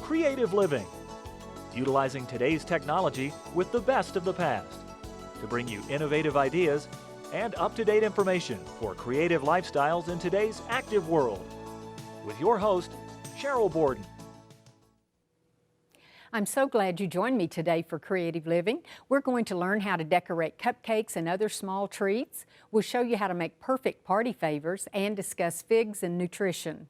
Creative Living, utilizing today's technology with the best of the past to bring you innovative ideas and up-to-date information for creative lifestyles in today's active world. With your host, Sheryl Borden. I'm so glad you joined me today for Creative Living. We're going to learn how to decorate cupcakes and other small treats. We'll show you how to make perfect party favors and discuss figs and nutrition.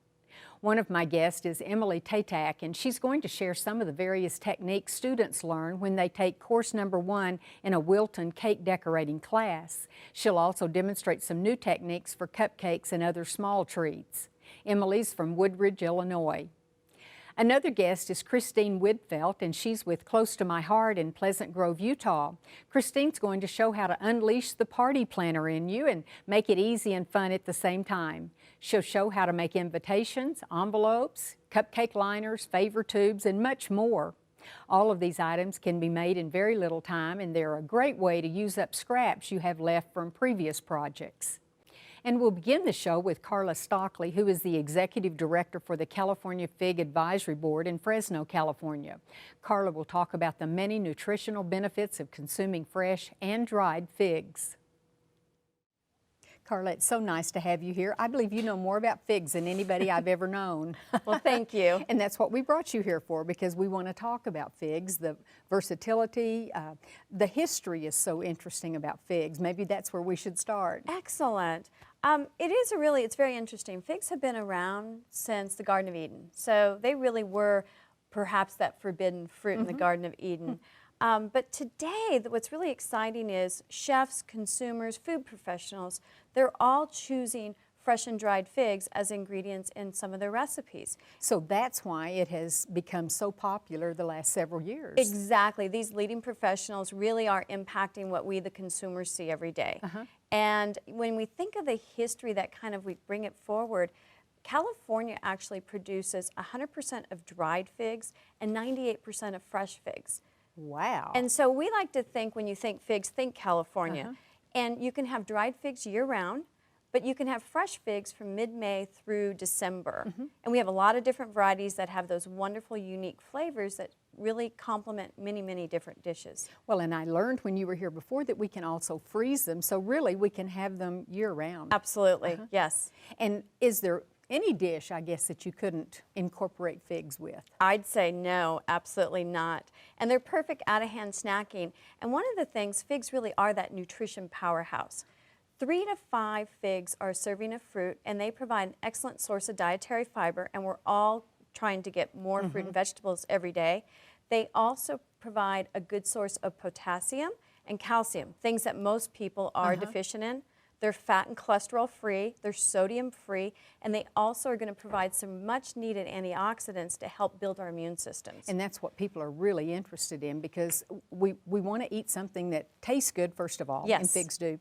One of my guests is Emily Tatak, and she's going to share some of the various techniques students learn when they take course number 1 in a Wilton cake decorating class. She'll also demonstrate some new techniques for cupcakes and other small treats. Emily's from Woodridge, Illinois. Another guest is Christine Widfelt, and she's with Close to My Heart in Pleasant Grove, Utah. Christine's going to show how to unleash the party planner in you and make it easy and fun at the same time. She'll show how to make invitations, envelopes, cupcake liners, favor tubes, and much more. All of these items can be made in very little time, and they're a great way to use up scraps you have left from previous projects. And we'll begin the show with Carla Stockley, who is the Executive Director for the California Fig Advisory Board in Fresno, California. Carla will talk about the many nutritional benefits of consuming fresh and dried figs. Carla, it's so nice to have you here. I believe you know more about figs than anybody I've ever known. Well, thank you. And that's what we brought you here for, because we want to talk about figs, the versatility. The history is so interesting about figs. Maybe that's where we should start. Excellent. It's very interesting. Figs have been around since the Garden of Eden. So they really were perhaps that forbidden fruit in the Garden of Eden. But today, what's really exciting is chefs, consumers, food professionals, they're all choosing fresh and dried figs as ingredients in some of their recipes. So that's why it has become so popular the last several years. Exactly. These leading professionals really are impacting what we, the consumers, see every day. And when we think of the history we bring it forward, California actually produces 100% of dried figs and 98% of fresh figs. Wow. And so we like to think, when you think figs, think California. And you can have dried figs year-round, but you can have fresh figs from mid-May through December. And we have a lot of different varieties that have those wonderful, unique flavors that really complement many, many different dishes. Well, and I learned when you were here before that we can also freeze them, so really we can have them year-round. Absolutely, yes. And is there any dish, I guess, that you couldn't incorporate figs with? I'd say no, absolutely not. And they're perfect out-of-hand snacking. And one of the things, figs really are that nutrition powerhouse. 3 to 5 figs are a serving of fruit, and they provide an excellent source of dietary fiber, and we're all trying to get more fruit and vegetables every day. They also provide a good source of potassium and calcium, things that most people are deficient in. They're fat and cholesterol free, they're sodium free, and they also are going to provide some much needed antioxidants to help build our immune systems. And that's what people are really interested in, because we want to eat something that tastes good, first of all, and figs do.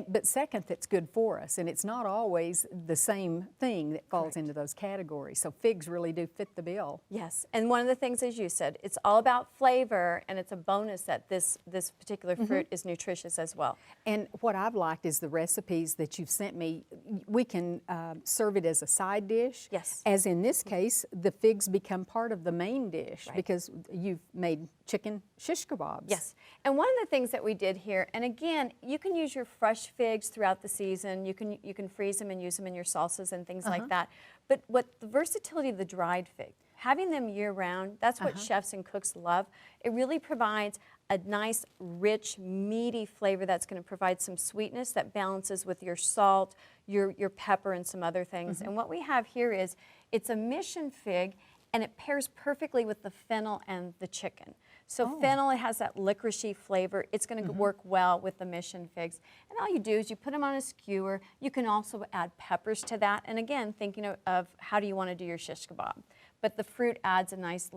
But second, that's good for us, and it's not always the same thing that falls into those categories. So figs really do fit the bill. Yes, and one of the things, as you said, it's all about flavor, and it's a bonus that this particular fruit is nutritious as well. And what I've liked is the recipes that you've sent me. We can serve it as a side dish. Yes. As in this case, the figs become part of the main dish because you've made chicken shish kebabs. Yes. And one of the things that we did here, and again, you can use your fresh figs throughout the season. You can freeze them and use them in your salsas and things like that. But what the versatility of the dried fig, having them year-round, that's what chefs and cooks love. It really provides a nice, rich, meaty flavor that's going to provide some sweetness that balances with your salt, your pepper, and some other things. And what we have here is, it's a mission fig, and it pairs perfectly with the fennel and the chicken. So fennel, it has that licoricey flavor. It's going to work well with the mission figs. And all you do is you put them on a skewer. You can also add peppers to that. And again, thinking of how do you want to do your shish kebab. But the fruit adds a nice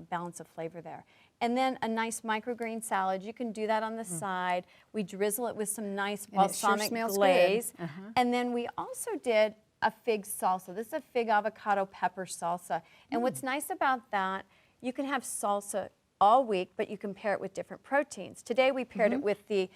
balance of flavor there. And then a nice microgreen salad. You can do that on the side. We drizzle it with some nice balsamic glaze. And then we also did a fig salsa. This is a fig avocado pepper salsa. And what's nice about that, you can have salsa all week, but you can pair it with different proteins. Today we paired it with the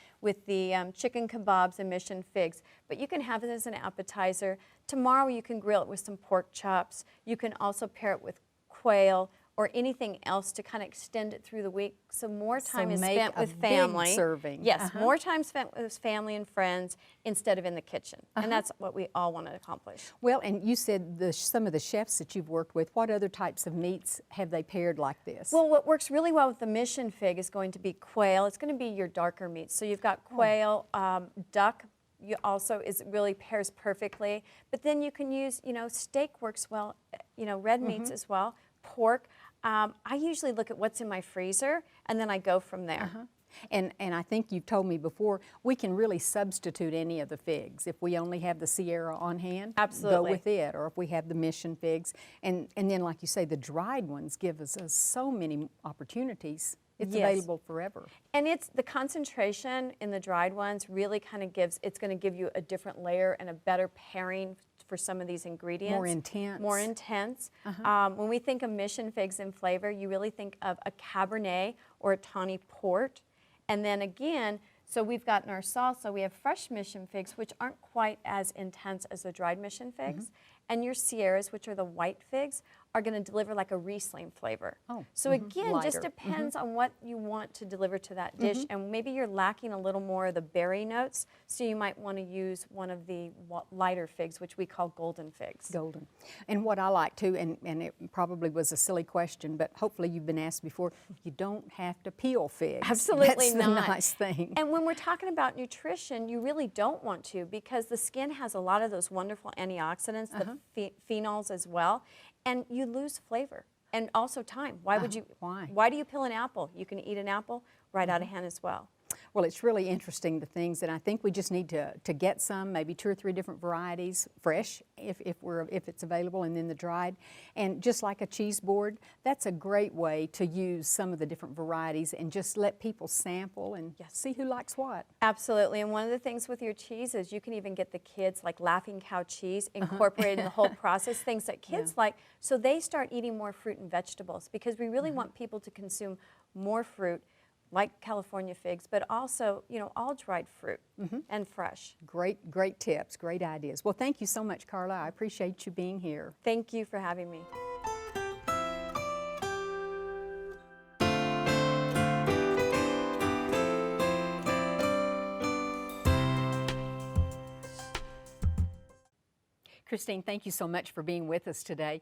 chicken kebabs and mission figs, but you can have it as an appetizer. Tomorrow you can grill it with some pork chops. You can also pair it with quail or anything else to kind of extend it through the week. So more time is make spent a with big family. serving. Yes, more time spent with family and friends instead of in the kitchen. And that's what we all want to accomplish. Well, and you said some of the chefs that you've worked with, what other types of meats have they paired like this? Well, what works really well with the mission fig is going to be quail. It's going to be your darker meats. So you've got quail, duck. You also really pairs perfectly. But then you can use, steak works well, red meats as well, pork. I usually look at what's in my freezer, and then I go from there. And I think you've told me before, we can really substitute any of the figs. If we only have the Sierra on hand, Absolutely. go with it. Or if we have the Mission figs. And then, like you say, the dried ones give us so many opportunities. It's available forever. And it's the concentration in the dried ones really kind of it's going to give you a different layer and a better pairing for some of these ingredients. More intense. More intense. When we think of mission figs in flavor, you really think of a Cabernet or a Tawny Port. And then again, so we've got in our salsa, we have fresh mission figs, which aren't quite as intense as the dried mission figs. And your Sierras, which are the white figs, are going to deliver like a Riesling flavor. So again, Lighter. just depends on what you want to deliver to that dish. And maybe you're lacking a little more of the berry notes, so you might want to use one of the lighter figs, which we call golden figs. Golden. And what I like too, and it probably was a silly question, but hopefully you've been asked before, you don't have to peel figs. Absolutely That's not. the nice thing. And when we're talking about nutrition, you really don't want to, because the skin has a lot of those wonderful antioxidants, the phenols as well, and you lose flavor and also time. Why would you? Why do you peel an apple? You can eat an apple right out of hand as well. Well, it's really interesting, the things, and I think we just need to get some, maybe 2 or 3 different varieties, fresh if it's available, and then the dried. And just like a cheese board, that's a great way to use some of the different varieties and just let people sample and see who likes what. Absolutely, and one of the things with your cheeses, you can even get the kids, like Laughing Cow cheese, incorporated in the whole process, things that kids like, so they start eating more fruit and vegetables, because we really want people to consume more fruit, like California figs, but also, all dried fruit and fresh. Great tips, great ideas. Well, thank you so much, Carla. I appreciate you being here. Thank you for having me. Christine, thank you so much for being with us today.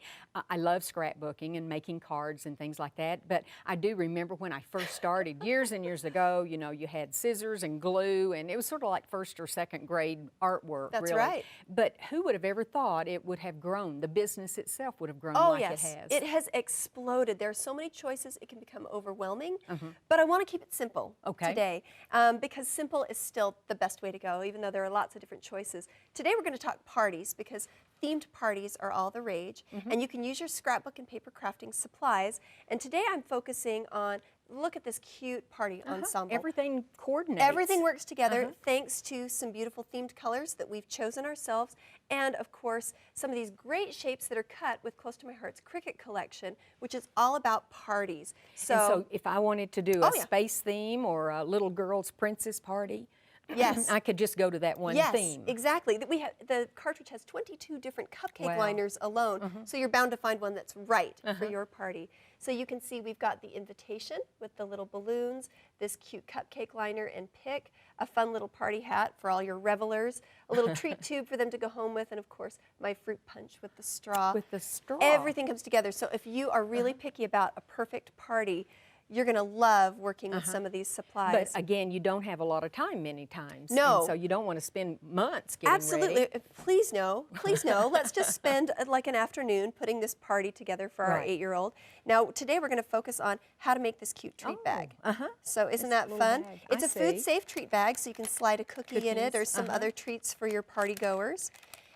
I love scrapbooking and making cards and things like that, but I do remember when I first started years and years ago, you had scissors and glue, and it was sort of like 1st or 2nd grade artwork. That's really. right. But who would have ever thought it would have grown? The business itself would have grown Oh, like yes. it has. It has exploded. There are so many choices, it can become overwhelming, but I want to keep it simple today, because simple is still the best way to go, even though there are lots of different choices. Today we're going to talk parties, because themed parties are all the rage, and you can use your scrapbook and paper crafting supplies. And today I'm focusing on, look at this cute party ensemble. Everything coordinates. Everything works together thanks to some beautiful themed colors that we've chosen ourselves, and of course some of these great shapes that are cut with Close to My Heart's Cricut collection, which is all about parties. So if I wanted to do a space theme or a little girl's princess party, yes, I could just go to that one theme. Yes, exactly. The cartridge has 22 different cupcake liners alone, so you're bound to find one that's right for your party. So you can see we've got the invitation with the little balloons, this cute cupcake liner and pick, a fun little party hat for all your revelers, a little treat tube for them to go home with, and of course my fruit punch with the straw. With the straw. Everything comes together. So if you are really picky about a perfect party, you're going to love working with some of these supplies. But again, you don't have a lot of time many times. No. And so you don't want to spend months getting Absolutely. ready. Please no. Please no. Let's just spend like an afternoon putting this party together for our 8-year-old. Now, today we're going to focus on how to make this cute treat bag. So isn't that fun? Bag. It's a food-safe treat bag, so you can slide a cookie in it or some other treats for your party goers.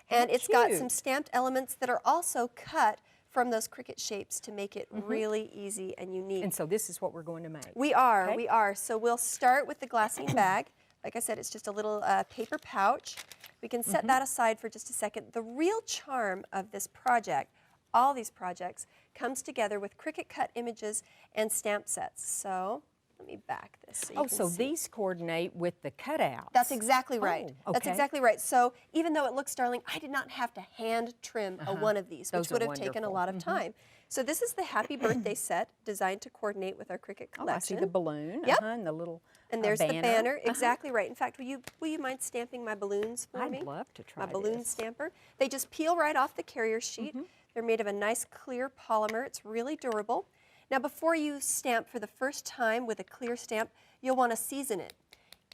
And it's got some stamped elements that are also cut from those Cricut shapes to make it really easy and unique. And so this is what we're going to make. We are. So we'll start with the glassine bag. Like I said, it's just a little paper pouch. We can set that aside for just a second. The real charm of this project, all these projects, comes together with Cricut cut images and stamp sets. So Let me back this so you Oh, can so see. these coordinate with the cutouts. That's exactly right. Oh, That's okay. exactly right. So even though it looks darling, I did not have to hand trim a one of these, which Those would are have taken a wonderful. lot of time. So this is the Happy Birthday set designed to coordinate with our Cricut Oh, I see collection. the balloon. Yep. And the little And there's the banner. Uh-huh. Exactly right. In fact, will you mind stamping my balloons for me? I'd love to try my balloon this. stamper. They just peel right off the carrier sheet. They're made of a nice clear polymer. It's really durable. Now, before you stamp for the first time with a clear stamp, you'll want to season it.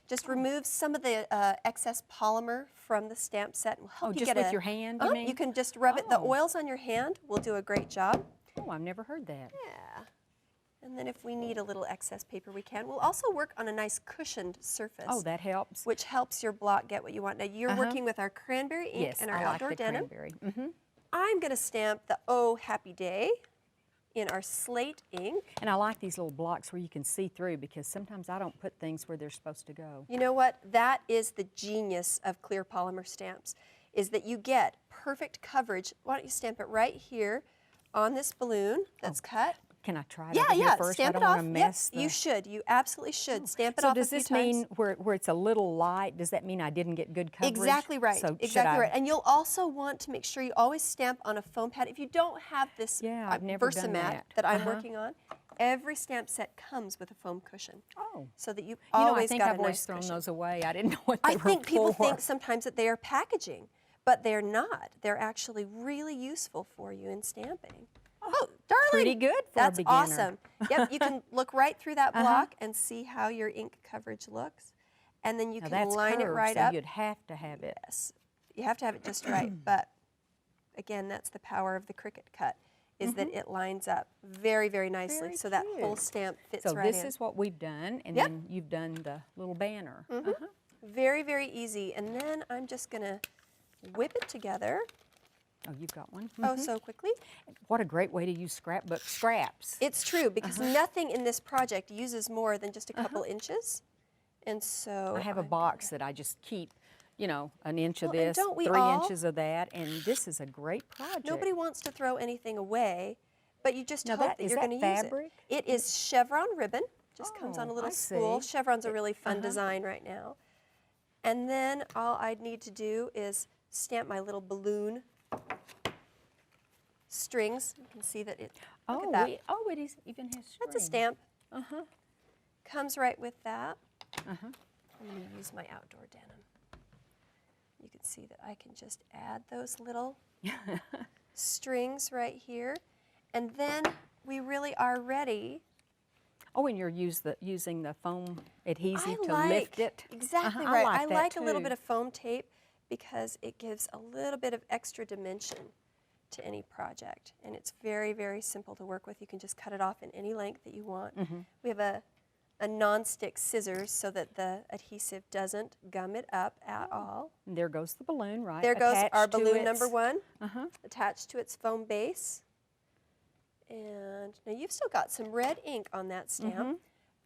Just remove some of the excess polymer from the stamp set and will help you just get with your hand, you mean? You can just rub it. The Oh. oils on your hand will do a great job. Oh, I've never heard that. Yeah. And then if we need a little excess paper, we can. We'll also work on a nice cushioned surface. Oh, that helps. Which helps your block get what you want. Now, you're working with our cranberry ink Yes, and our I outdoor like the denim. cranberry. I'm going to stamp the Oh Happy Day in our slate ink. And I like these little blocks where you can see through because sometimes I don't put things where they're supposed to go. You know what? That is the genius of clear polymer stamps, is that you get perfect coverage. Why don't you stamp it right here on this balloon that's cut? Can I try it Yeah, over here yeah. first? Stamp I it don't off. want to mess You should. You absolutely should. Stamp it So off does a few this times. mean where it's a little light, does that mean I didn't get good coverage? Exactly right. So should exactly I- right. And you'll also want to make sure you always stamp on a foam pad. If you don't have this Yeah, I've never done Versamat that. I'm working on, every stamp set comes with a foam cushion. Oh. So that you You know, I always think got I've a always nice thrown cushion. those away. I didn't know what they I were think people for. think sometimes that they are packaging, but they're not. They're actually really useful for you in stamping. Oh, darling! Pretty good for That's a beginner. awesome. Yep, you can look right through that block and see how your ink coverage looks. And then you Now can that's line it curved, right so up. you'd have to have it. Yes, you have to have it just right. But again, that's the power of the Cricut cut, is that it lines up very, very nicely. Very so that whole cute. stamp fits So right this in. is what we've done, and Yep. then you've done the little banner. Very, very easy. And then I'm just going to whip it together. Oh, you've got one? Oh, so quickly. What a great way to use scrapbook scraps. It's true, because nothing in this project uses more than just a couple inches. And so I have a I'm box that I just keep, you know, an inch of Well, and this, don't we 3 all? inches of that, and this is a great project. Nobody wants to throw anything away, but you just Now hope that- that is you're that going to use fabric? it. It is chevron ribbon. Just comes on a Oh, little I spool. see. Chevron's a really fun design right now. And then all I'd need to do is stamp my little balloon strings. You can see that it. Look at that. It is, even has string. That's a stamp. Comes right with that. I'm going to use my outdoor denim. You can see that I can just add those little strings right here. And then we really are ready. Oh, and you're using the foam adhesive to like, lift it? Exactly I right. like I that like a little too. bit of foam tape because it gives a little bit of extra dimension to any project. And it's very, very simple to work with. You can just cut it off in any length that you want. We have a non-stick scissors so that the adhesive doesn't gum it up at all. And there goes the balloon, right? There goes our attached to balloon its- number one, attached to its foam base. And now you've still got some red ink on that stamp,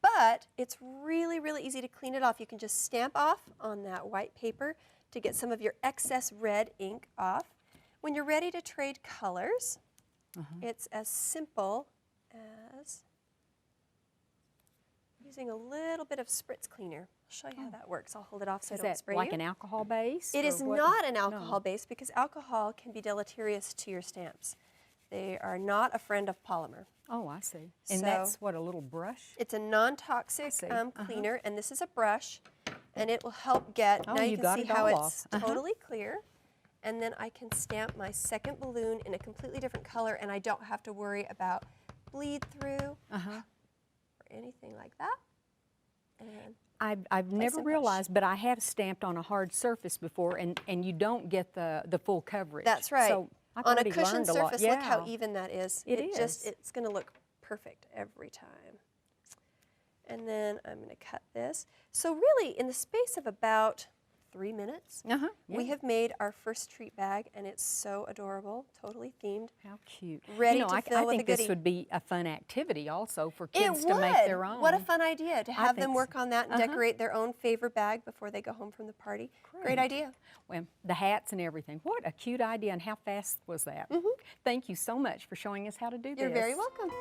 but it's really, really easy to clean it off. You can just stamp off on that white paper to get some of your excess red ink off. When you're ready to trade colors, it's as simple as using a little bit of spritz cleaner. I'll show you how that works. I'll hold it off so I Is don't that spray like you. an alcohol base? It or is what? not an alcohol No. base because alcohol can be deleterious to your stamps. They are not a friend of polymer. Oh, I see. And So- that's what, a little brush? It's a non-toxic see. cleaner, and this is a brush, and it will help get, Oh, now you you can got see it how all it's off. totally clear. And then I can stamp my second balloon in a completely different color, and I don't have to worry about bleed through or anything like that. And I've never and push. realized, but I have stamped on a hard surface before, and you don't get the full coverage. that's right. So I've On a already cushioned learned a lot. surface, look how Yeah. even that is. It Just, is. it's going to look perfect every time. And then I'm going to cut this. So really, in the space of about 3 minutes, we yeah. have made our first treat bag, and it's so adorable, totally themed. How cute. Ready you know, to I fill with a think this goodie. would be a fun activity also for It kids to would. make their own. What a fun idea to have them think work so. on that and decorate their own favorite bag before they go home from the party. Great Great. idea. Well, the hats and everything. What a cute idea, and how fast was that? Thank you so much for showing us how to do this. You're very welcome.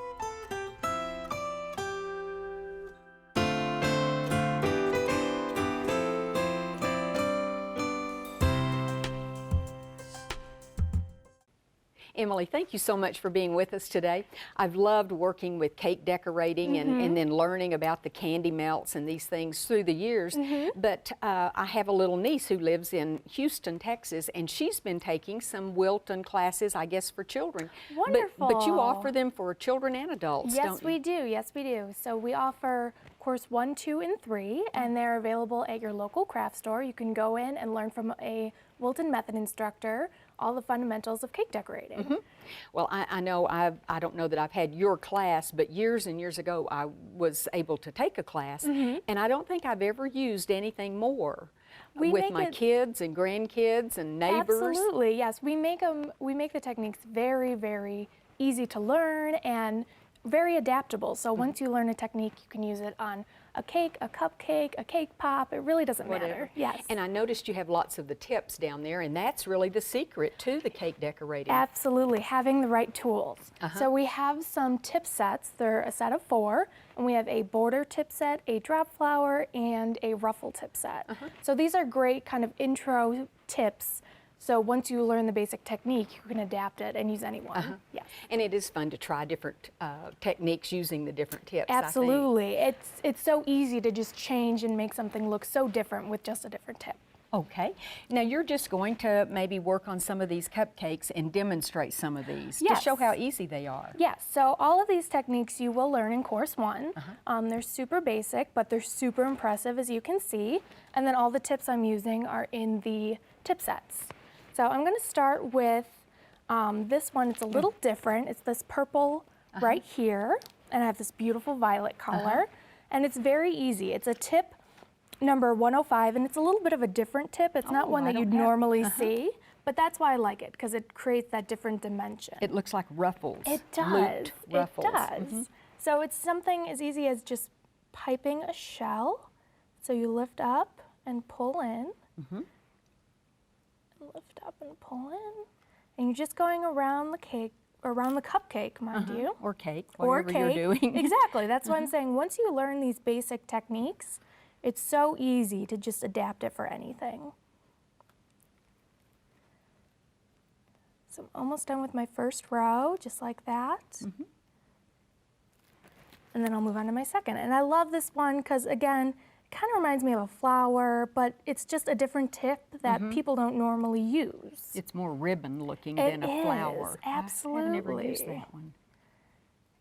Emily, thank you so much for being with us today. I've loved working with cake decorating and then learning about the candy melts and these things through the years. But I have a little niece who lives in Houston, Texas, and she's been taking some Wilton classes, I guess, for children. Wonderful. But you offer them for children and adults, Yes, don't you? we do. Yes, we do. So we offer course 1, 2, and 3, and they're available at your local craft store. You can go in and learn from a Wilton method instructor all the fundamentals of cake decorating. Well, I know, I don't know that I've had your class, but years and years ago I was able to take a class, and I don't think I've ever used anything more with my kids and grandkids and neighbors. Absolutely, yes. We make the techniques very, very easy to learn and very adaptable. So once you learn a technique, you can use it on a cake, a cupcake, a cake pop. It really doesn't matter. Yes. And I noticed you have lots of the tips down there, and that's really the secret to the cake decorating. Absolutely, having the right tools. So we have some tip sets. They're a set of 4, and we have a border tip set, a drop flower, and a ruffle tip set. So these are great kind of intro tips. So once you learn the basic technique, you can adapt it and use any one. Yes. And it is fun to try different techniques using the different tips. Absolutely. It's so easy to just change and make something look so different with just a different tip. Okay. Now you're just going to maybe work on some of these cupcakes and demonstrate some of these to show how easy they are. Yes. So all of these techniques you will learn in course 1. They're super basic, but they're super impressive, as you can see. And then all the tips I'm using are in the tip sets. So I'm going to start with this one. It's a little different. It's this purple right here, and I have this beautiful violet color. And it's very easy. It's a tip number 105, and it's a little bit of a different tip. It's not one that you'd normally see, but that's why I like it, because it creates that different dimension. It looks like ruffles. It does. Looped ruffles. It does. So it's something as easy as just piping a shell. So you lift up and pull in. Lift up and pull in, and you're just going around the cake, around the cupcake, mind you. Or cake, whatever you're doing. Exactly, that's what I'm saying. Once you learn these basic techniques, it's so easy to just adapt it for anything. So I'm almost done with my first row, just like that. And then I'll move on to my second. And I love this one because, again, kind of reminds me of a flower, but it's just a different tip that people don't normally use. It's more ribbon looking than a flower. Absolutely. I've never used that one.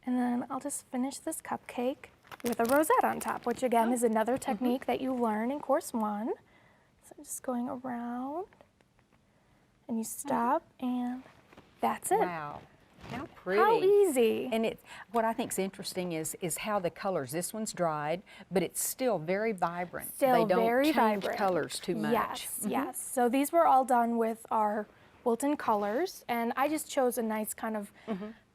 And then I'll just finish this cupcake with a rosette on top, which again is another technique that you learn in course 1. So I'm just going around, and you stop, and that's it. Wow. How pretty. How easy. And what I think is interesting is how the colors, this one's dried, but it's still very vibrant. Still they don't very change vibrant. colors too much. Yes, yes. So these were all done with our Wilton colors, and I just chose a nice kind of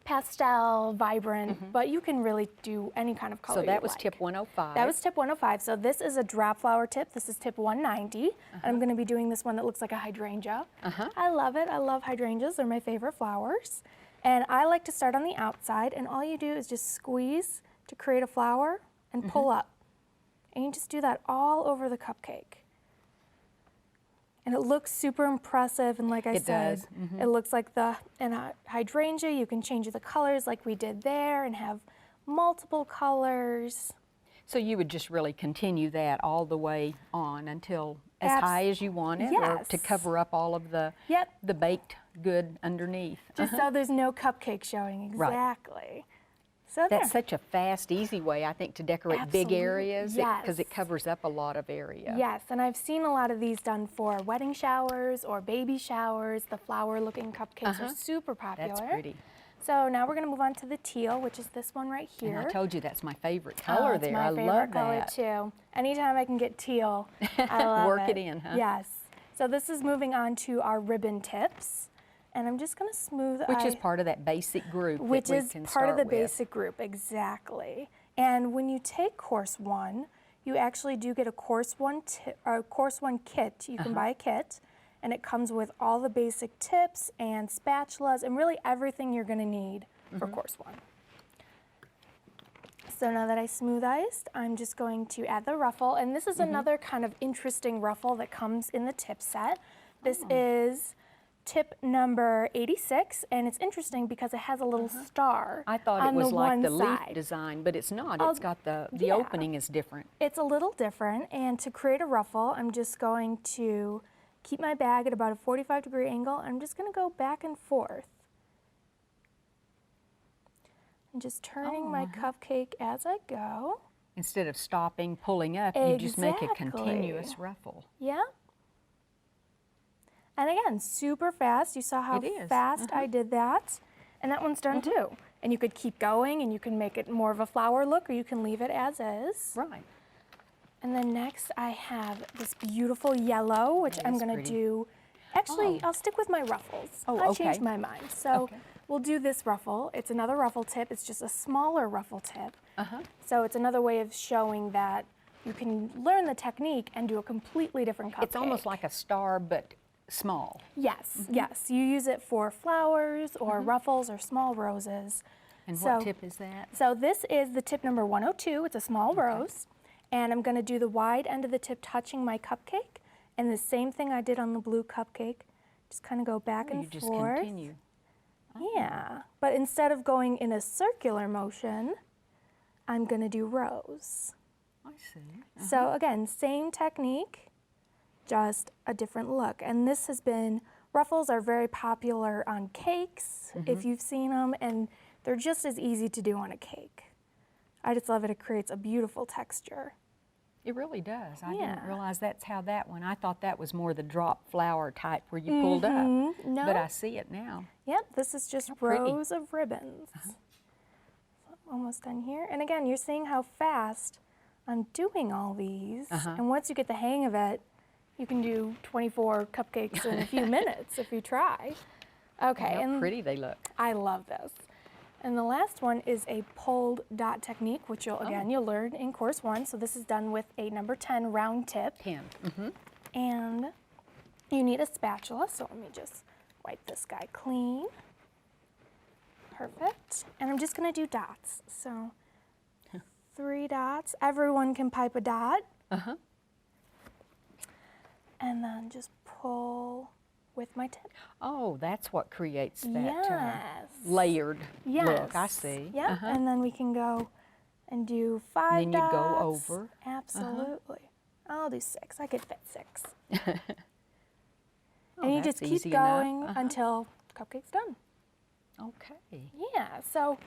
pastel, vibrant, but you can really do any kind of color So that you was like. tip 105. That was tip 105. So this is a drop flower tip. This is tip 190. And I'm going to be doing this one that looks like a hydrangea. I love it. I love hydrangeas. They're my favorite flowers. And I like to start on the outside, and all you do is just squeeze to create a flower and pull up. And you just do that all over the cupcake. And it looks super impressive, and like I said, it looks like in a hydrangea, you can change the colors like we did there and have multiple colors. So you would just really continue that all the way on until as high as you want it, or to cover up all of the baked good underneath. Just so there's no cupcake showing, exactly. Right. So that's such a fast, easy way, I think, to decorate big areas, because Yes. it covers up a lot of area. Yes, and I've seen a lot of these done for wedding showers or baby showers. The flower-looking cupcakes are super popular. That's pretty. So now we're going to move on to the teal, which is this one right here. And I told you that's my favorite color it's there. my I favorite love color that. too. Anytime I can get teal, I love it. Work it in, huh? Yes. So this is moving on to our ribbon tips. And I'm just going to smooth. Which is part of that basic group Which that we is can part start of the with. basic group, exactly. And when you take course 1, you actually do get a course 1 kit. You can buy a kit, and it comes with all the basic tips and spatulas and really everything you're going to need for course 1. So now that I smooth iced, I'm just going to add the ruffle, and this is another kind of interesting ruffle that comes in the tip set. This is tip number 86, and it's interesting because it has a little star. I thought it on was the like one the leaf side. design, but it's not. It's got the yeah. opening is different. It's a little different, and to create a ruffle, I'm just going to keep my bag at about a 45-degree angle. I'm just going to go back and forth. I'm just turning my cupcake as I go. Instead of stopping, pulling up, you just make a continuous Exactly. ruffle. Yeah. And again, super fast. You saw how It is. fast I did that. And that one's done too. And you could keep going and you can make it more of a flower look, or you can leave it as is. Right. And then next I have this beautiful yellow, which That I'm is going to pretty. do. Actually, Oh. I'll stick with my ruffles. Oh, I okay. changed my mind. So Okay. we'll do this ruffle. It's another ruffle tip. It's just a smaller ruffle tip. So it's another way of showing that you can learn the technique and do a completely different cupcake. It's almost like a star, but small. Yes, yes. You use it for flowers or ruffles or small roses. And So- what tip is that? So this is the tip number 102. It's a small rose. And I'm going to do the wide end of the tip touching my cupcake. And the same thing I did on the blue cupcake. Just kind of go back and You just forth. continue. Yeah. But instead of going in a circular motion, I'm going to do rose. I see. So again, same technique, just a different look. And this has been, ruffles are very popular on cakes, if you've seen them, and they're just as easy to do on a cake. I just love it. It creates a beautiful texture. It really does. I Yeah. didn't realize that's how that one. I thought that was more the drop flower type where you pulled up. No. But I see it now. Yep, this is just pretty. rows of ribbons. So I'm almost done here. And again, you're seeing how fast I'm doing all these. And once you get the hang of it, you can do 24 cupcakes in a few minutes if you try. Okay, How and pretty they look. I love this. And the last one is a pulled dot technique, which you'll learn in course 1. So this is done with a number 10 round tip. 10. And you need a spatula, so let me just wipe this guy clean. Perfect. And I'm just gonna do dots. So 3 dots. Everyone can pipe a dot. And then just pull with my tip. Oh, that's what creates that Yes. layered Yes. look. I see. Yep. And then we can go and do 5 then you'd dots. go over. Absolutely. I'll do 6. I could fit 6. Oh, And you that's just keep easy enough. going until the cupcake's done. Okay. Yeah, so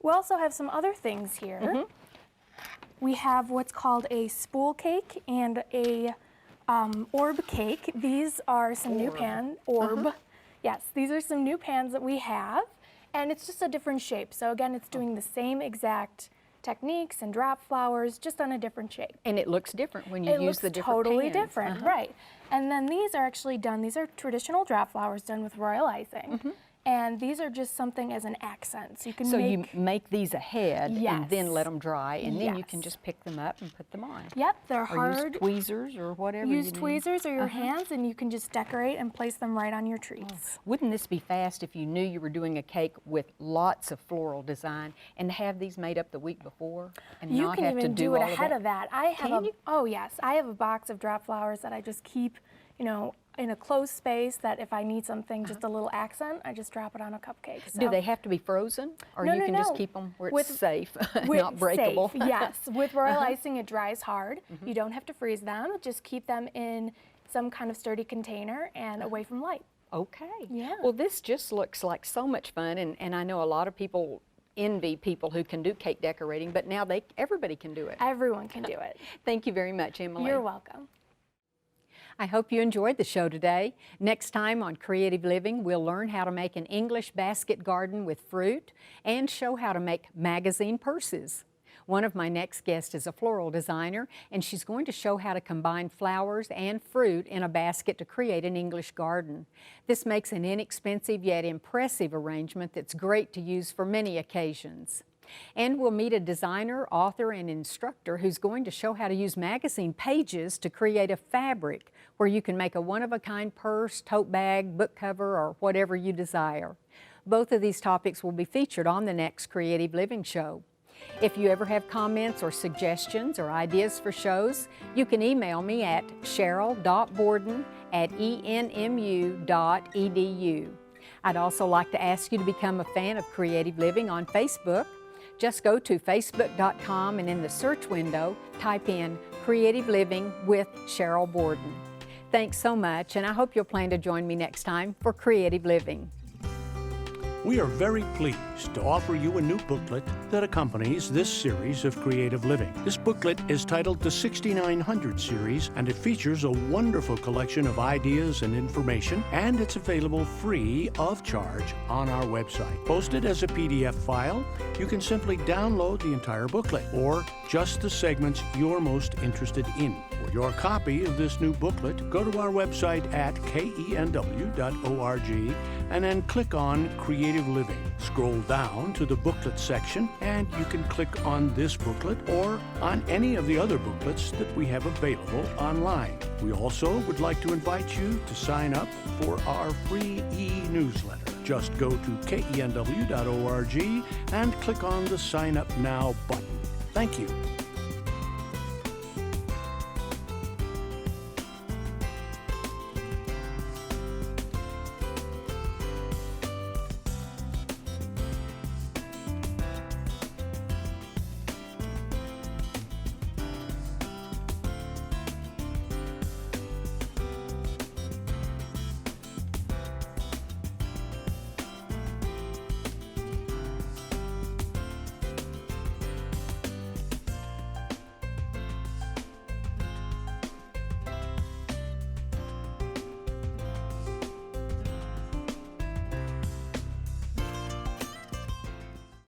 we also have some other things here. We have what's called a spool cake and a orb cake. These are some new orb. Yes, these are some new pans that we have, and it's just a different shape. So again, it's doing the same exact techniques and drop flowers, just on a different shape. And it looks different when you It use looks the different totally pans. different, right? And then these are actually done. These are traditional drop flowers done with royal icing, and these are just something as an accent. So you can So make. you make these ahead and then Yes. let them dry, and then you can Yes. just pick them up and put them on. Yep, they're Or hard. use tweezers or whatever Use you need. tweezers or your hands, and you can just decorate and place them right on your treats. Wouldn't this be fast if you knew you were doing a cake with lots of floral design and have these made up the week before and You not can have even to do it all ahead of of that. I have Can you? Oh yes, I have a box of drop flowers that I just keep, in a closed space. That if I need something, just a little accent, I just drop it on a cupcake. Do So- they have to be frozen, or No, you no, can just no. keep them where it's With- safe, With- not breakable? Safe, yes, with royal icing, it dries hard. You don't have to freeze them. Just keep them in some kind of sturdy container and away from light. Okay. Yeah. Well, this just looks like so much fun, and I know a lot of people envy people who can do cake decorating, but now everybody can do it. Everyone can do it. Thank you very much, Emily. You're welcome. I hope you enjoyed the show today. Next time on Creative Living, we'll learn how to make an English basket garden with fruit and show how to make magazine purses. One of my next guests is a floral designer, and she's going to show how to combine flowers and fruit in a basket to create an English garden. This makes an inexpensive yet impressive arrangement that's great to use for many occasions. And we'll meet a designer, author, and instructor who's going to show how to use magazine pages to create a fabric where you can make a one-of-a-kind purse, tote bag, book cover, or whatever you desire. Both of these topics will be featured on the next Creative Living show. If you ever have comments or suggestions or ideas for shows, you can email me at cheryl.borden@enmu.edu. I'd also like to ask you to become a fan of Creative Living on Facebook. Just go to facebook.com and in the search window, type in Creative Living with Sheryl Borden. Thanks so much, and I hope you'll plan to join me next time for Creative Living. We are very pleased to offer you a new booklet that accompanies this series of Creative Living. This booklet is titled the 6900 series, and it features a wonderful collection of ideas and information, and it's available free of charge on our website. Posted as a PDF file, you can simply download the entire booklet or just the segments you're most interested in. For your copy of this new booklet, go to our website at kenw.org and then click on Creative Living. Scroll down to the booklet section and you can click on this booklet or on any of the other booklets that we have available online. We also would like to invite you to sign up for our free e-newsletter. Just go to kenw.org and click on the Sign Up Now button. Thank you.